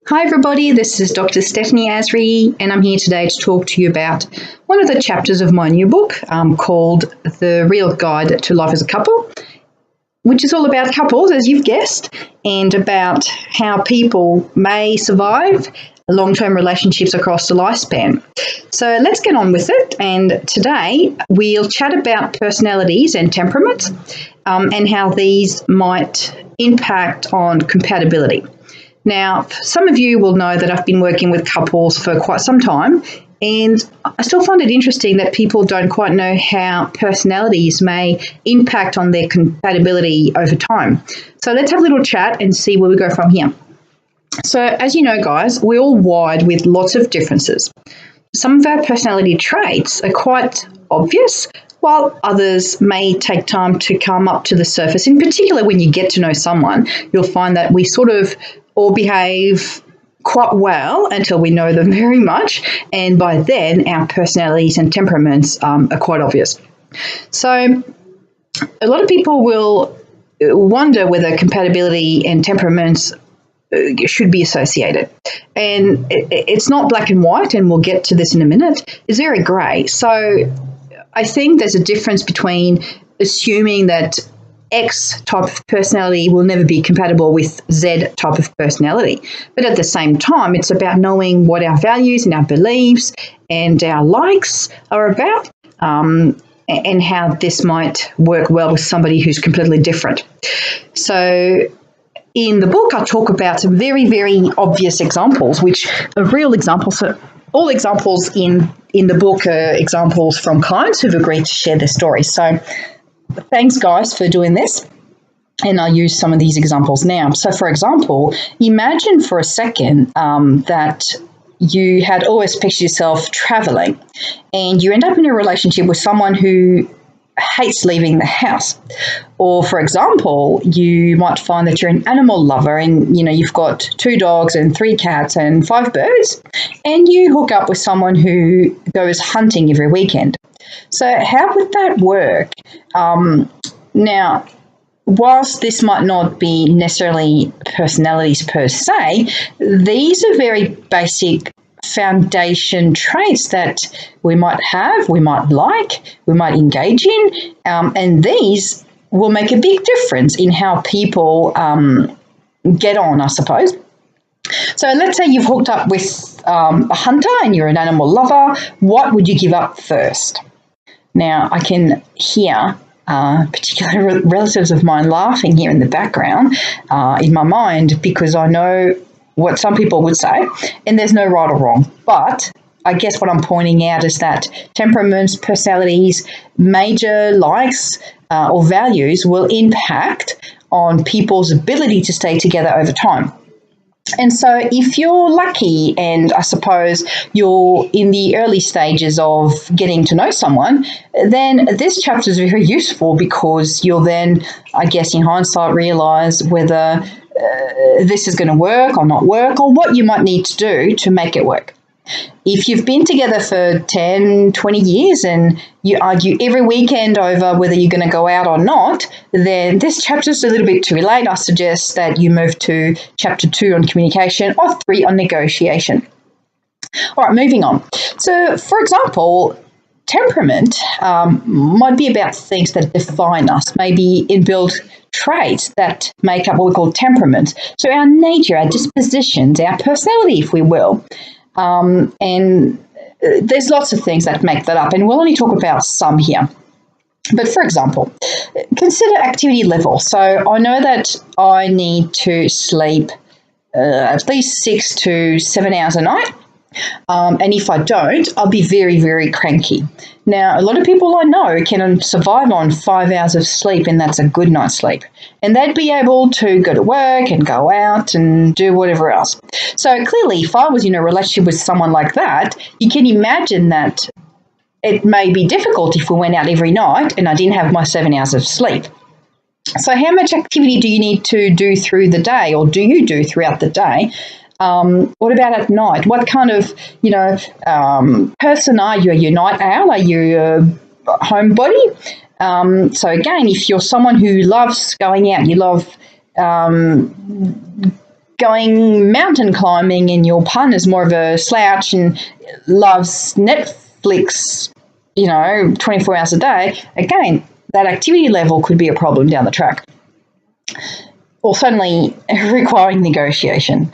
Hi everybody, this is Dr. Stephanie Asri and I'm here today to talk to you about one of the chapters of my new book called The Real Guide to Life as a Couple, which is all about couples, as you've guessed, and about how people may survive long-term relationships across the lifespan. So let's get on with it, and today we'll chat about personalities and temperaments and how these might impact on compatibility. Now, some of you will know that I've been working with couples for quite some time, and I still find it interesting that people don't quite know how personalities may impact on their compatibility over time. So let's have a little chat and see where we go from here. So as you know, guys, we're all wired with lots of differences. Some of our personality traits are quite obvious, while others may take time to come up to the surface. In particular, when you get to know someone, you'll find that we sort of all behave quite well until we know them very much, and by then our personalities and temperaments are quite obvious. So a lot of people will wonder whether compatibility and temperaments should be associated, and it's not black and white, and we'll get to this in a minute. It's very grey. So I think there's a difference between assuming that X type of personality will never be compatible with Z type of personality. But at the same time, it's about knowing what our values and our beliefs and our likes are about, and how this might work well with somebody who's completely different. So in the book, I talk about some very, very obvious examples, which are real examples. So all examples in the book are examples from clients who've agreed to share their stories. So thanks, guys, for doing this. And I'll use some of these examples now. So, for example, imagine for a second that you had always pictured yourself traveling and you end up in a relationship with someone who hates leaving the house. Or, for example, you might find that you're an animal lover and, you've got 2 dogs and 3 cats and 5 birds, and you hook up with someone who goes hunting every weekend. So how would that work? Now, whilst this might not be necessarily personalities per se, these are very basic foundation traits that we might have, we might like, we might engage in, and these will make a big difference in how people get on, I suppose. So let's say you've hooked up with a hunter and you're an animal lover. What would you give up first? Now, I can hear particular relatives of mine laughing here in the background in my mind, because I know what some people would say, and there's no right or wrong. But I guess what I'm pointing out is that temperaments, personalities, major likes or values will impact on people's ability to stay together over time. And so if you're lucky, and I suppose you're in the early stages of getting to know someone, then this chapter is very useful, because you'll then, I guess in hindsight, realise whether this is going to work or not work, or what you might need to do to make it work. If you've been together for 10, 20 years and you argue every weekend over whether you're going to go out or not, then this chapter's a little bit too late. I suggest that you move to chapter 2 on communication or 3 on negotiation. All right, moving on. So, for example, temperament might be about things that define us, maybe inbuilt traits that make up what we call temperament. So our nature, our dispositions, our personality, if we will. And there's lots of things that make that up, and we'll only talk about some here. But for example, consider activity level. So I know that I need to sleep at least 6 to 7 hours a night. And if I don't, I'll be very, very cranky. Now, a lot of people I know can survive on 5 hours of sleep, and that's a good night's sleep. And they'd be able to go to work and go out and do whatever else. So clearly, if I was in a relationship with someone like that, you can imagine that it may be difficult if we went out every night and I didn't have my 7 hours of sleep. So how much activity do you need to do through the day, or do you do throughout the day? What about at night? What kind of, person are you? Are you a night owl? Are you a homebody? So again, if you're someone who loves going out, you love going mountain climbing and your partner's more of a slouch and loves Netflix, 24 hours a day, again, that activity level could be a problem down the track. Or suddenly requiring negotiation.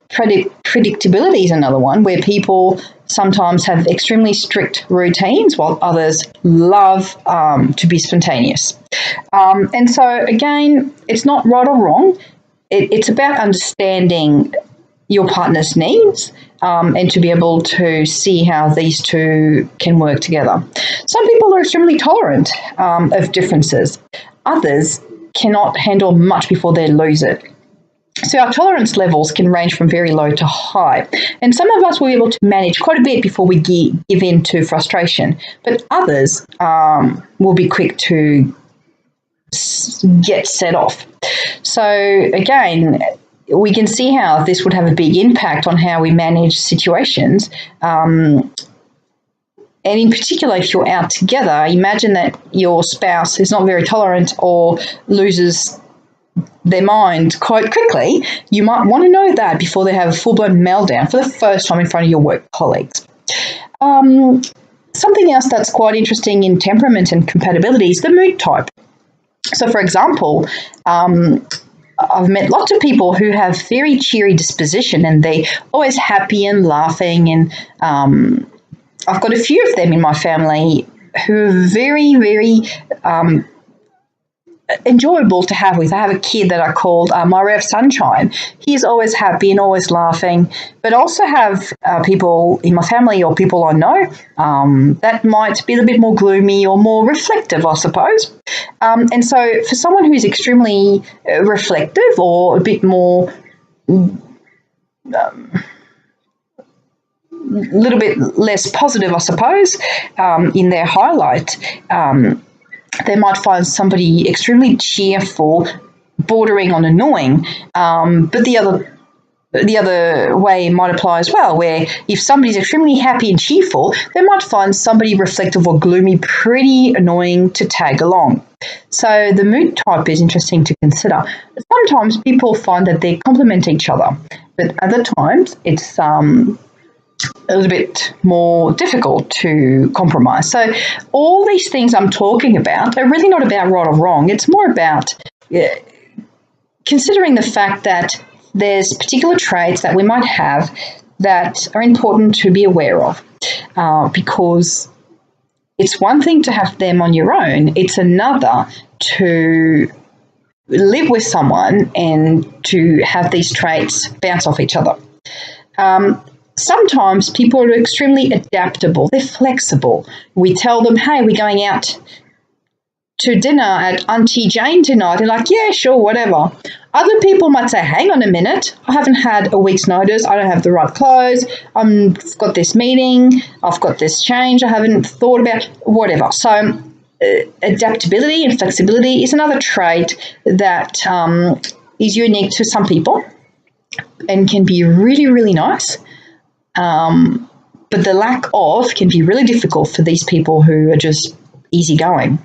Predictability is another one where people sometimes have extremely strict routines while others love to be spontaneous. And so, again, it's not right or wrong. It's about understanding your partner's needs and to be able to see how these two can work together. Some people are extremely tolerant of differences. Others cannot handle much before they lose it. So our tolerance levels can range from very low to high. And some of us will be able to manage quite a bit before we give in to frustration. But others will be quick to get set off. So again, we can see how this would have a big impact on how we manage situations. And in particular, if you're out together, imagine that your spouse is not very tolerant or loses their mind quite quickly. You might want to know that before they have a full-blown meltdown for the first time in front of your work colleagues. Something else that's quite interesting in temperament and compatibility is the mood type. So, for example, I've met lots of people who have very cheery disposition and they're always happy and laughing, and I've got a few of them in my family who are very, very enjoyable to have with. I have a kid that I called my ray of sunshine. He's always happy and always laughing, but also have people in my family or people I know that might be a little bit more gloomy or more reflective, I suppose. And so for someone who's extremely reflective or a bit more little bit less positive, I suppose, in their highlight, they might find somebody extremely cheerful, bordering on annoying. But the other way might apply as well, where if somebody's extremely happy and cheerful, they might find somebody reflective or gloomy pretty annoying to tag along. So the mood type is interesting to consider. Sometimes people find that they complement each other, but other times it's a little bit more difficult to compromise. So all these things I'm talking about are really not about right or wrong. It's more about considering the fact that there's particular traits that we might have that are important to be aware of, because it's one thing to have them on your own. It's another to live with someone and to have these traits bounce off each other. Sometimes people are extremely adaptable. They're flexible. We tell them, hey, we're going out to dinner at Auntie Jane tonight. They're like, yeah, sure, whatever. Other people might say, hang on a minute. I haven't had a week's notice. I don't have the right clothes. I've got this meeting. I've got this change. I haven't thought about whatever. So adaptability and flexibility is another trait that is unique to some people and can be really, really nice. But the lack of can be really difficult for these people who are just easygoing.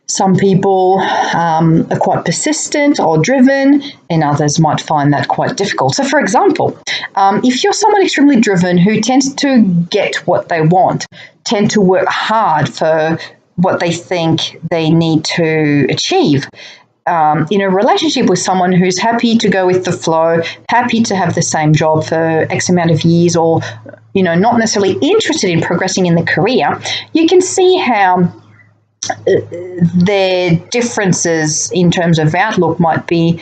Some people are quite persistent or driven, and others might find that quite difficult. So, for example, if you're someone extremely driven who tends to get what they want, tend to work hard for what they think they need to achieve, in a relationship with someone who's happy to go with the flow, happy to have the same job for X amount of years, or, not necessarily interested in progressing in the career, you can see how their differences in terms of outlook might be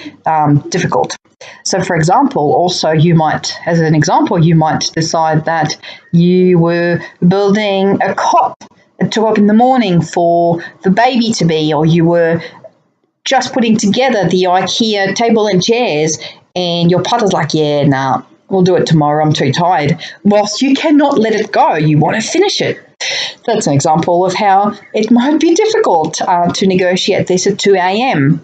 difficult. So, for example, also you might decide that you were building a cot at 2 o'clock in the morning for the baby to be, or you were just putting together the IKEA table and chairs, and your partner's like, yeah, nah, we'll do it tomorrow, I'm too tired. Whilst you cannot let it go, you want to finish it. That's an example of how it might be difficult to negotiate this at 2 a.m.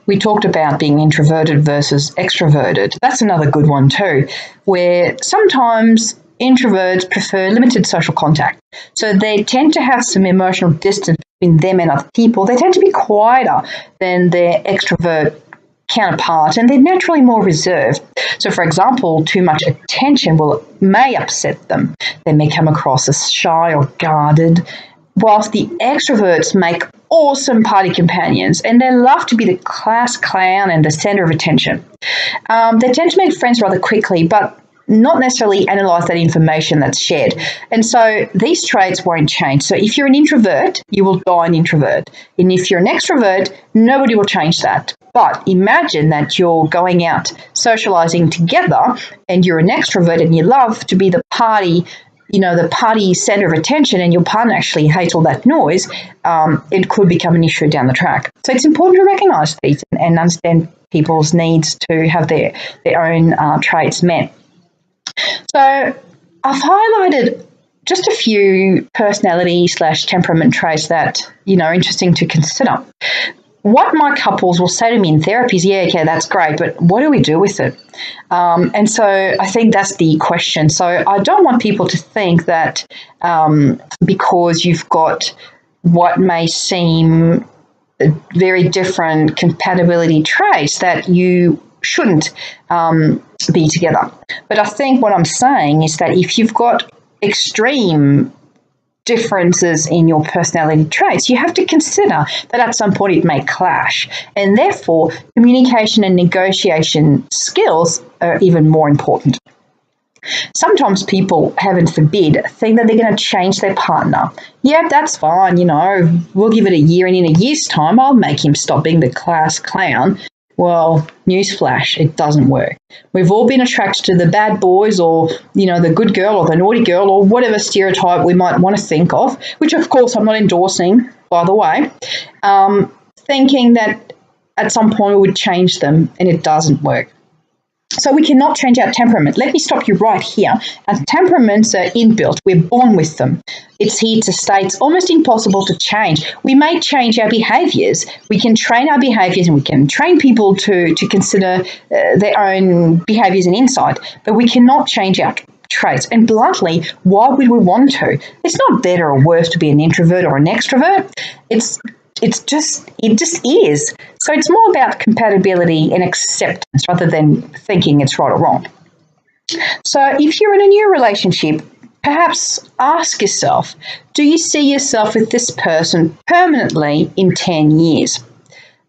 We talked about being introverted versus extroverted. That's another good one too, where sometimes introverts prefer limited social contact. So they tend to have some emotional distance between them and other people. They tend to be quieter than their extrovert counterpart, and they're naturally more reserved. So, for example, too much attention may upset them. They may come across as shy or guarded, whilst the extroverts make awesome party companions, and they love to be the class clown and the center of attention. They tend to make friends rather quickly, but not necessarily analyze that information that's shared. And so these traits won't change. So if you're an introvert, you will die an introvert. And if you're an extrovert, nobody will change that. But imagine that you're going out socializing together and you're an extrovert and you love to be the party, the party center of attention, and your partner actually hates all that noise. It could become an issue down the track. So it's important to recognize these and understand people's needs to have their own traits met. So I've highlighted just a few personality/temperament traits that, are interesting to consider. What my couples will say to me in therapy is, yeah, okay, that's great, but what do we do with it? And so I think that's the question. So I don't want people to think that because you've got what may seem very different compatibility traits that you shouldn't be together. But I think what I'm saying is that if you've got extreme differences in your personality traits, you have to consider that at some point it may clash. And therefore, communication and negotiation skills are even more important. Sometimes people, heaven forbid, think that they're going to change their partner. Yeah, that's fine, we'll give it a year, and in a year's time, I'll make him stop being the class clown. Well, newsflash, it doesn't work. We've all been attracted to the bad boys or, the good girl or the naughty girl or whatever stereotype we might want to think of, which of course I'm not endorsing, by the way, thinking that at some point it would change them, and it doesn't work. So we cannot change our temperament. Let me stop you right here. Our temperaments are inbuilt. We're born with them. It's here to stay. It's almost impossible to change. We may change our behaviours. We can train our behaviours, and we can train people to consider their own behaviours and insight, but we cannot change our traits. And bluntly, why would we want to? It's not better or worse to be an introvert or an extrovert. It just is. So it's more about compatibility and acceptance rather than thinking it's right or wrong. So if you're in a new relationship, perhaps ask yourself, do you see yourself with this person permanently in 10 years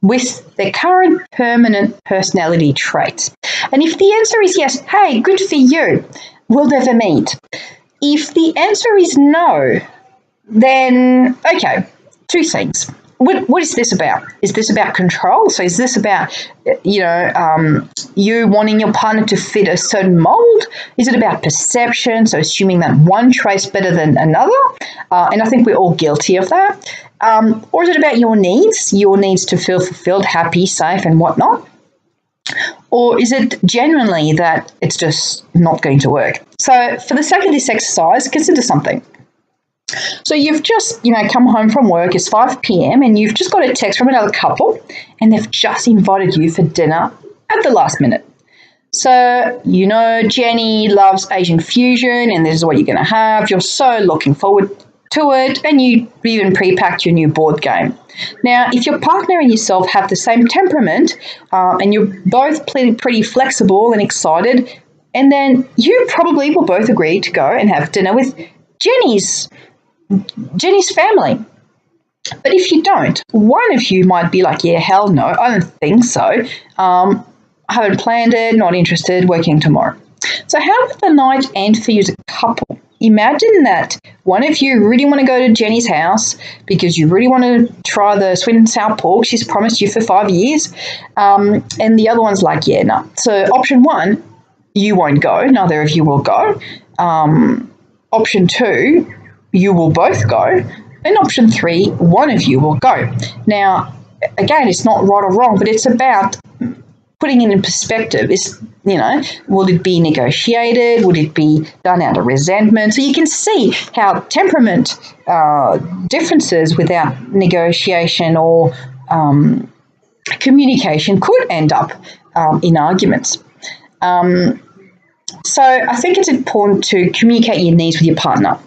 with their current permanent personality traits? And if the answer is yes, hey, good for you, we'll never meet. If the answer is no, then, okay, two things. What is this about? Is this about control? So is this about, you wanting your partner to fit a certain mold? Is it about perception? So assuming that one trait's better than another? And I think we're all guilty of that. Or is it about your needs to feel fulfilled, happy, safe, and whatnot? Or is it genuinely that it's just not going to work? So for the sake of this exercise, consider something. So you've just, come home from work, it's 5 p.m. and you've just got a text from another couple and they've just invited you for dinner at the last minute. So, Jenny loves Asian fusion and this is what you're going to have. You're so looking forward to it, and you even pre-packed your new board game. Now, if your partner and yourself have the same temperament and you're both pretty flexible and excited, and then you probably will both agree to go and have dinner with Jenny's family. But if you don't, one of you might be like, yeah, hell no, I don't think so. I haven't planned it, not interested, working tomorrow. So how would the night end for you as a couple? Imagine that one of you really want to go to Jenny's house because you really want to try the sweet and sour pork she's promised you for 5 years. And the other one's like, yeah, no. So option one, you won't go. Neither of you will go. Option two, you will both go. And option three, one of you will go. Now, again, it's not right or wrong, but it's about putting it in perspective. Will it be negotiated? Would it be done out of resentment? So you can see how temperament differences without negotiation or communication could end up in arguments. So I think it's important to communicate your needs with your partner.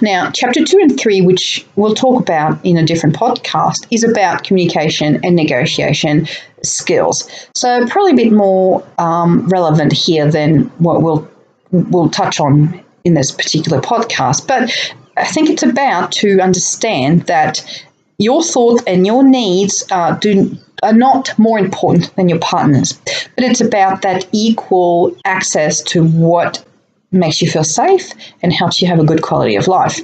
Now, chapter 2 and 3, which we'll talk about in a different podcast, is about communication and negotiation skills. So probably a bit more relevant here than what we'll touch on in this particular podcast. But I think it's about to understand that your thoughts and your needs are not more important than your partner's, but it's about that equal access to what makes you feel safe and helps you have a good quality of life.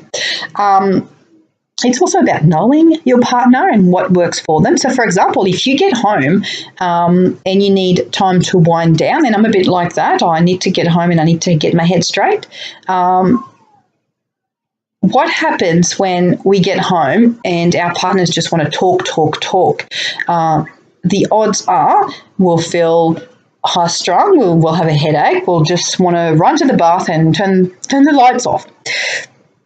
It's also about knowing your partner and what works for them. So, for example, if you get home and you need time to wind down, and I'm a bit like that, I need to get home and I need to get my head straight. What happens when we get home and our partners just want to talk? The odds are we'll feel high-strung, we'll have a headache, we'll just want to run to the bath and turn the lights off.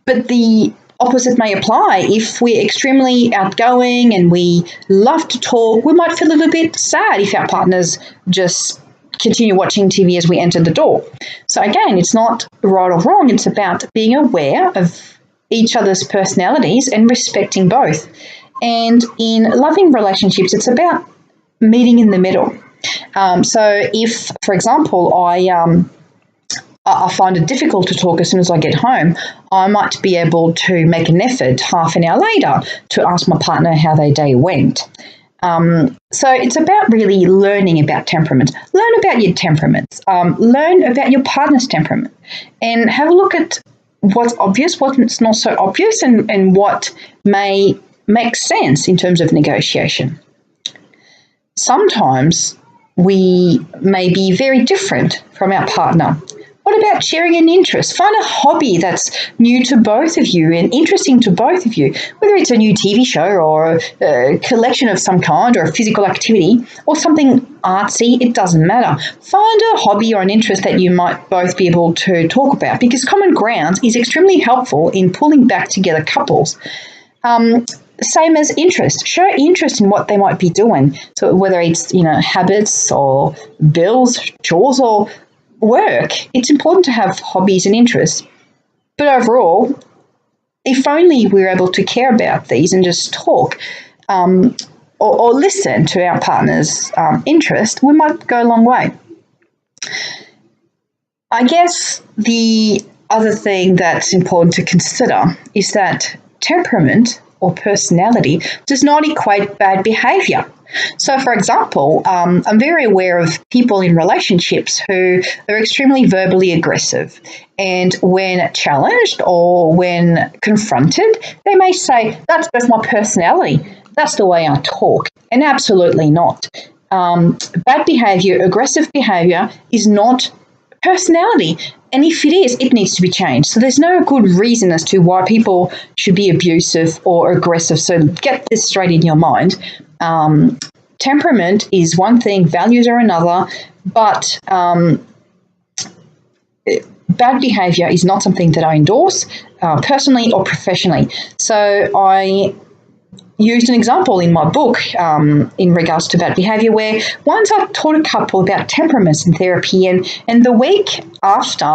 But the opposite may apply. If we're extremely outgoing and we love to talk, we might feel a little bit sad if our partners just continue watching TV as we enter the door. So again, it's not right or wrong. It's about being aware of each other's personalities and respecting both. And in loving relationships, it's about meeting in the middle. So if, for example, I find it difficult to talk as soon as I get home, I might be able to make an effort half an hour later to ask my partner how their day went. So it's about really learning about temperaments. Learn about your temperaments. Learn about your partner's temperament and have a look at what's obvious, what's not so obvious, and what may make sense in terms of negotiation. Sometimes we may be very different from our partner. What about sharing an interest? Find a hobby that's new to both of you and interesting to both of you, whether it's a new TV show or a collection of some kind or a physical activity or something artsy, it doesn't matter. Find a hobby or an interest that you might both be able to talk about, because common ground is extremely helpful in pulling back together couples. Same as interest. Show interest in what they might be doing. So whether it's, habits or bills, chores or work, it's important to have hobbies and interests. But overall, if only we're able to care about these and just talk or listen to our partner's interest, we might go a long way. I guess the other thing that's important to consider is that temperament or personality does not equate bad behavior. So, for example, I'm very aware of people in relationships who are extremely verbally aggressive, and when challenged or when confronted, they may say, that's my personality, that's the way I talk, and absolutely not. Bad behavior, aggressive behavior is not personality. And if it is, it needs to be changed. So there's no good reason as to why people should be abusive or aggressive. So get this straight in your mind. Temperament is one thing, values are another, but bad behavior is not something that I endorse personally or professionally. So I used an example in my book in regards to bad behavior, where once I taught a couple about temperaments in therapy, and the week after,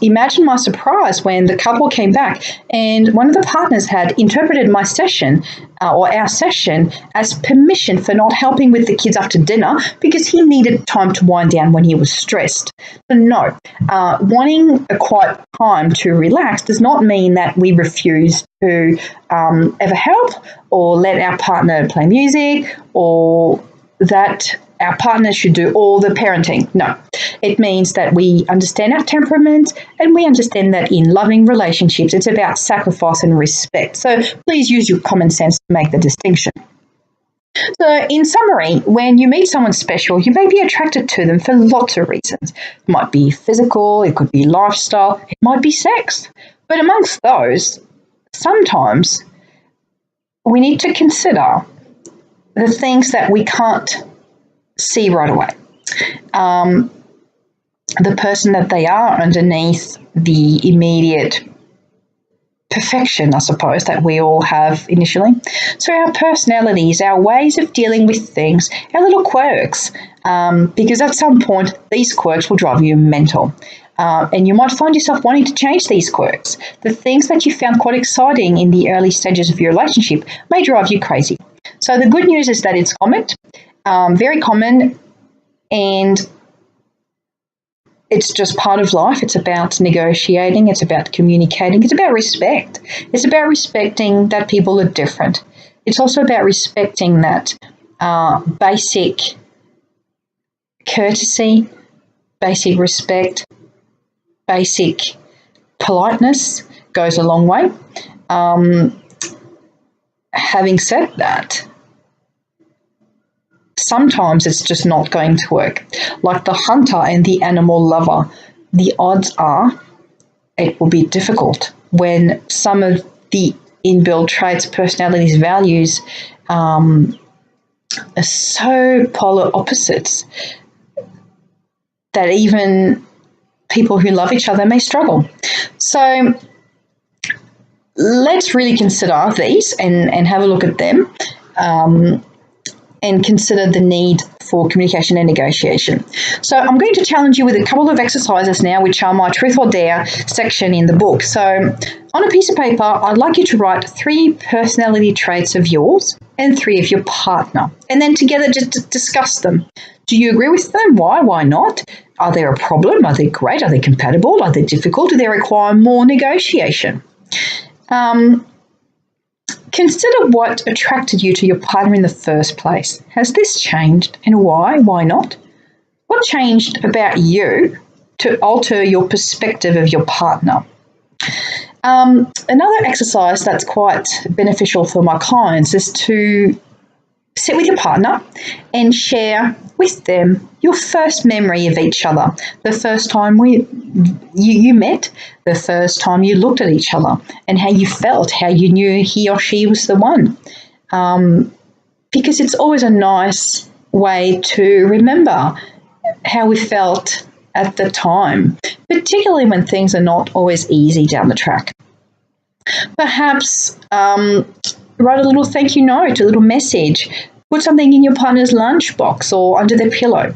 imagine my surprise when the couple came back and one of the partners had interpreted my session or our session as permission for not helping with the kids after dinner because he needed time to wind down when he was stressed. So no, wanting a quiet time to relax does not mean that we refuse to ever help or let our partner play music or that our partner should do all the parenting. No, it means that we understand our temperament and we understand that in loving relationships, it's about sacrifice and respect. So please use your common sense to make the distinction. So in summary, when you meet someone special, you may be attracted to them for lots of reasons. It might be physical, it could be lifestyle, it might be sex. But amongst those, sometimes we need to consider the things that we can't see right away. The person that they are underneath the immediate perfection, I suppose, that we all have initially. So our personalities, our ways of dealing with things, our little quirks, because at some point these quirks will drive you mental. And you might find yourself wanting to change these quirks. The things that you found quite exciting in the early stages of your relationship may drive you crazy. So the good news is that it's common, very common, and it's just part of life. It's about negotiating. It's about communicating. It's about respect. It's about respecting that people are different. It's also about respecting that basic courtesy, basic respect, basic politeness goes a long way. Having said that, sometimes it's just not going to work. Like the hunter and the animal lover, the odds are it will be difficult when some of the inbuilt traits, personalities, values are so polar opposites that even people who love each other may struggle. So let's really consider these and have a look at them. And consider the need for communication and negotiation. So I'm going to challenge you with a couple of exercises now, which are my truth or dare section in the book. So on a piece of paper, I'd like you to write 3 personality traits of yours and 3 of your partner, and then together just discuss them. Do you agree with them? Why? Why not? Are they a problem? Are they great? Are they compatible? Are they difficult? Do they require more negotiation? Consider what attracted you to your partner in the first place. Has this changed, and why? Why not? What changed about you to alter your perspective of your partner? Another exercise that's quite beneficial for my clients is to sit with your partner and share with them your first memory of each other, the first time you met, the first time you looked at each other, and how you felt, how you knew he or she was the one. Because it's always a nice way to remember how we felt at the time, particularly when things are not always easy down the track. Perhaps write a little thank you note, a little message. Put something in your partner's lunchbox or under their pillow.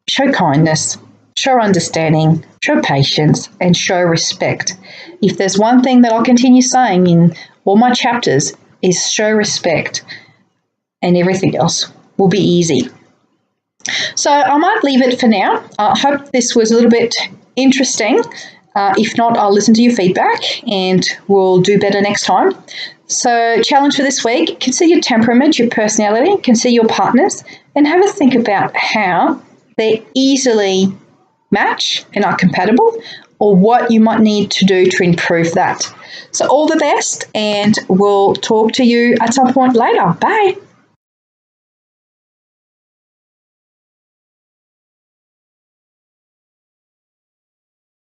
Show kindness, show understanding, show patience, and show respect. If there's one thing that I'll continue saying in all my chapters is show respect, and everything else will be easy. So I might leave it for now. I hope this was a little bit interesting. If not, I'll listen to your feedback and we'll do better next time. So challenge for this week, consider your temperament, your personality, consider your partners, and have a think about how they easily match and are compatible, or what you might need to do to improve that. So all the best, and we'll talk to you at some point later. Bye.